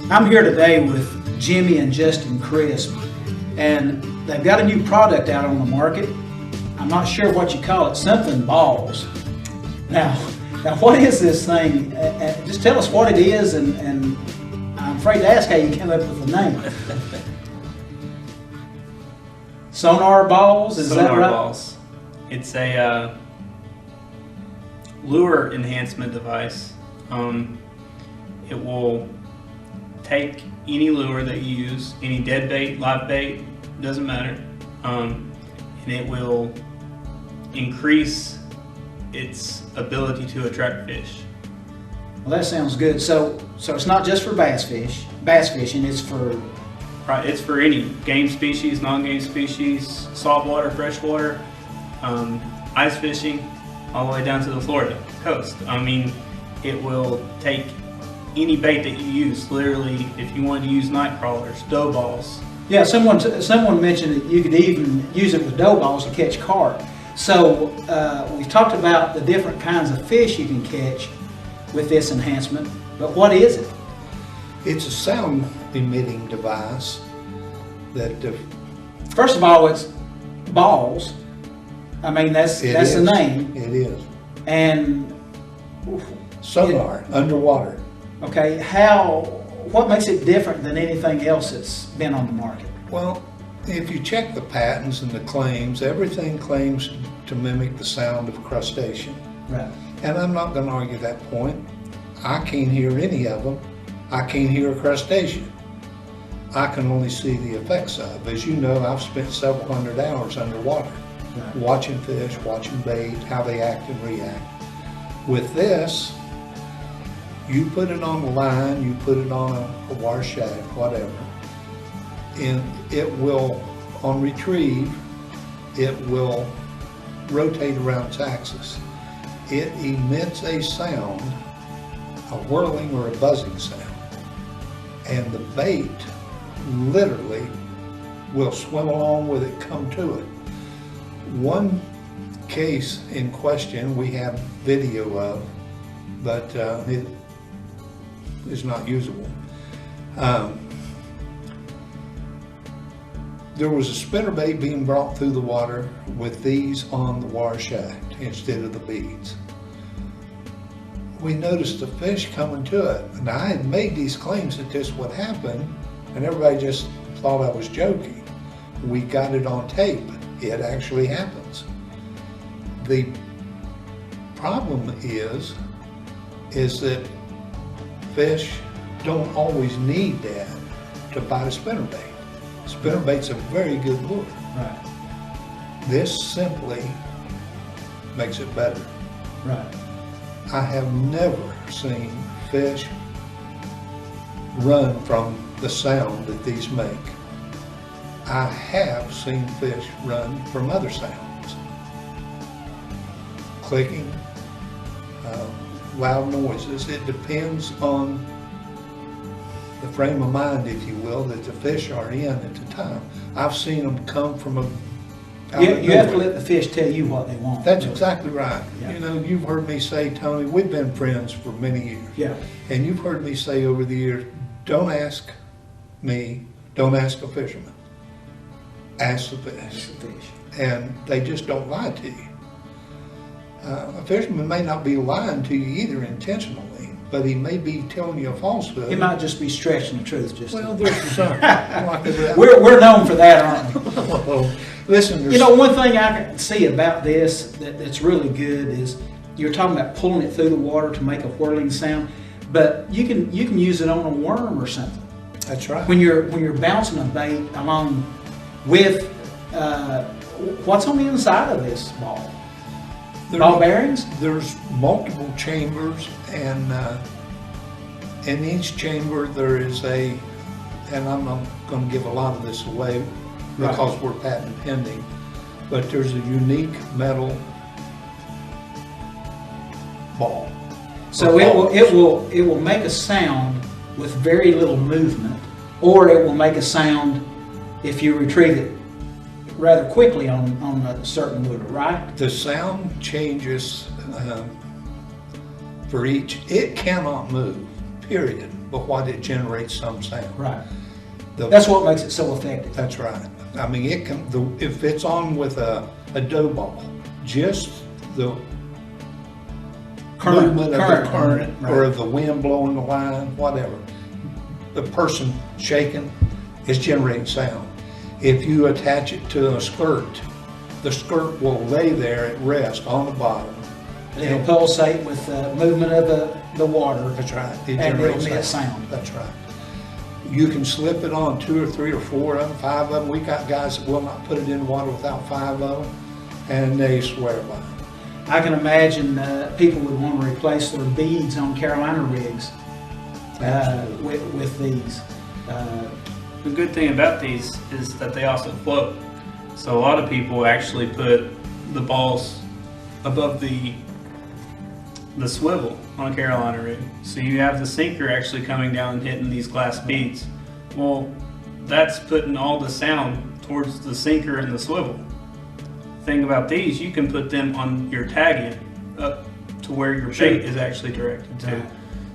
I'm here today with Jimmy and Justin Crisp, and they've got a new product out on the market. I'm not sure what you call it, something Ballzz. Now what is this thing? Just tell us what it is, and I'm afraid to ask how you came up with the name. Sonar Ballzz, is that right? Sonar Ballzz. It's a lure enhancement device. It will take any lure that you use, any dead bait, live bait, doesn't matter, and it will increase its ability to attract fish. Well, that sounds good. So it's not just for bass fishing, it's for... Right, it's for any game species, non-game species, saltwater, freshwater, ice fishing, all the way down to the Florida coast. I mean, it will take any bait that you use. Literally, if you wanted to use night crawlers, dough balls. Yeah, someone mentioned that you could even use it with dough balls to catch carp. So we've talked about the different kinds of fish you can catch with this enhancement, but what is it? It's a sound emitting device that... First of all, it's Ballzz. I mean, that's the name. It is. And... Sonar, underwater. Okay, what makes it different than anything else that's been on the market? Well, if you check the patents and the claims, everything claims to mimic the sound of crustacean. Right. And I'm not going to argue that point. I can't hear any of them. I can't hear a crustacean. I can only see the effects of. As you know, I've spent several hundred hours underwater, right, watching fish, watching bait, how they act and react. With this, you put it on the line, you put it on a wire shaft, whatever, and it will, on retrieve, it will rotate around its axis. It emits a sound, a whirling or a buzzing sound, and the bait literally will swim along with it, come to it. One case in question we have video of, but it is not usable. There was a spinnerbait being brought through the water with these on the wire shaft instead of the beads. We noticed the fish coming to it, and I had made these claims that this would happen, and everybody just thought I was joking. We got it on tape. It actually happens. The problem is that fish don't always need that to bite a spinnerbait. Spinnerbait's a very good lure. Right. This simply makes it better. Right. I have never seen fish run from the sound that these make. I have seen fish run from other sounds. Clicking, loud noises. It depends on the frame of mind, if you will, that the fish are in at the time. I've seen them come from a... You have to let the fish tell you what they want. That's exactly right. Yeah. You know, you've heard me say, Tony, we've been friends for many years. Yeah. And you've heard me say over the years, don't ask me, don't ask a fisherman. Ask the fish. Ask the fish. And they just don't lie to you. A fisherman may not be lying to you either intentionally, but he may be telling you a falsehood. He might just be stretching the truth. Just well, there's some. We're known for that, aren't we? Well, listen, you know, one thing I can see about this that's really good is you're talking about pulling it through the water to make a whirling sound, but you can use it on a worm or something. That's right. When you're bouncing a bait along with what's on the inside of this ball. Ball bearings? There's multiple chambers, and in each chamber there is and I'm not going to give a lot of this away because we're patent pending, but there's a unique metal ball. So it will make a sound with very little movement, or it will make a sound if you retrieve it rather quickly on a certain lure, right? The sound changes for each. It cannot move, period, but what it generates some sound. Right. The- That's what makes it so effective. That's right. I mean, it can, if it's on with a dough ball, just the movement of the current or of the wind blowing the line, whatever, the person shaking is generating sound. If you attach it to a skirt, the skirt will lay there at rest on the bottom. It'll pulsate with the movement of the water. That's right. It And it'll generates emit sound. That's right. You can slip it on 2 or 3 or 4 of them, 5 of them. We got guys that will not put it in water without 5 of them, and they swear by it. I can imagine people would want to replace their beads on Carolina rigs with these. The good thing about these is that they also float. So a lot of people actually put the balls above the swivel on a Carolina rig. So you have the sinker actually coming down and hitting these glass beads. Well, that's putting all the sound towards the sinker and the swivel. Thing about these, you can put them on your tagging up to where your bait is actually directed to. Right.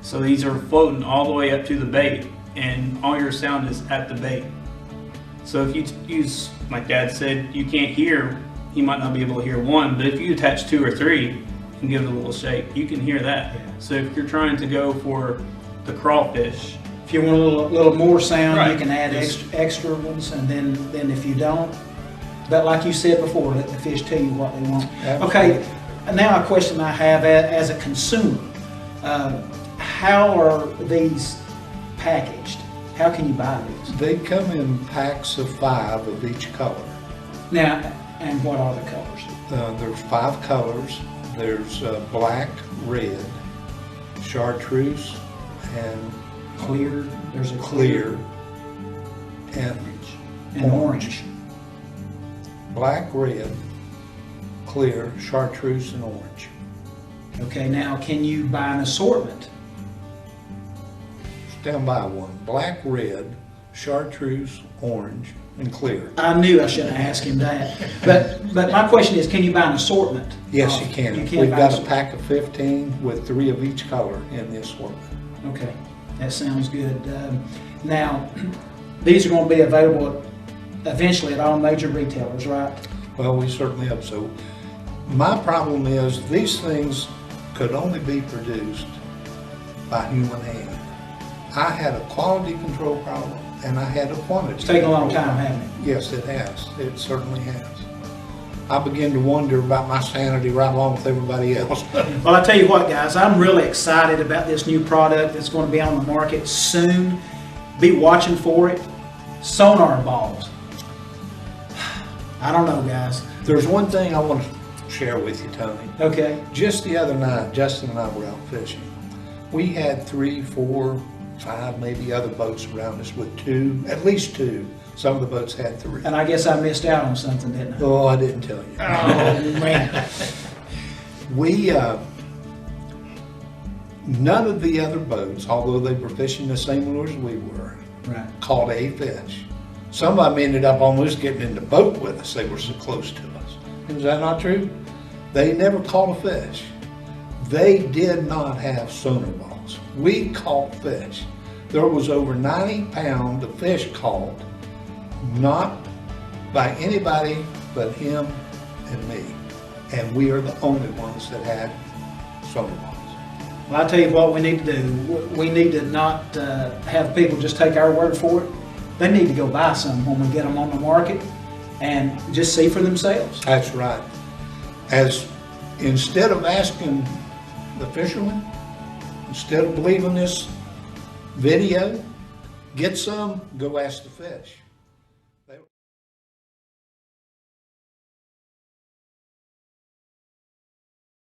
So these are floating all the way up to the bait, and all your sound is at the bait. So if you use, like Dad said, you can't hear, you might not be able to hear one, but if you attach 2 or 3 and give it a little shake, you can hear that. Yeah. So if you're trying to go for the crawfish, If you want a little more sound, Right. you can add extra ones, and then if you don't, but like you said before, let the fish tell you what they want. Absolutely. Okay, now a question I have as a consumer, how are these packaged? How can you buy these? They come in packs of 5 of each color. Now, and what are the colors? There's 5 colors. There's black, red, chartreuse, and Clear, there's a clear, and and orange. black, red, clear, chartreuse, and orange. Okay, now can you buy an assortment? Stand by one. Black, red, chartreuse, orange, and clear. I knew I shouldn't ask him that, but my question is, can you buy an assortment? Yes, you can. You can We've buy got an a pack of 15 with 3 of each color in the assortment. Okay, that sounds good. Now, these are going to be available eventually at all major retailers, right? Well, we certainly hope so. My problem is these things could only be produced by human hand. I had a quality control problem and I had a quantity. It's taken a long control time, problem. hasn't it? Yes, it has. It certainly has. I begin to wonder about my sanity right along with everybody else. Well, I tell you what, guys, I'm really excited about this new product that's going to be on the market soon. Be watching for it. Sonar Ballzz. I don't know, guys. There's one thing I want to share with you, Tony. Okay. Just the other night, Justin and I were out fishing. We had 3, 4, 5, maybe other boats around us with 2, at least 2. Some of the boats had 3. And I guess I missed out on something, didn't I? Oh, I didn't tell you. Oh, man. We, none of the other boats, although they were fishing the same lures we were, Right. caught a fish. Some of them ended up almost getting in the boat with us. They were so close to us. Is that not true? They never caught a fish. They did not have sonar balls. We caught fish. There was over 90 pounds of fish caught, not by anybody but him and me. And we are the only ones that had sonar balls. Well, I'll tell you what we need to do. We need to not have people just take our word for it. They need to go buy some when we get them on the market and just see for themselves. That's right. As instead of asking the fishermen, instead of believing this video, get some, go ask the fish.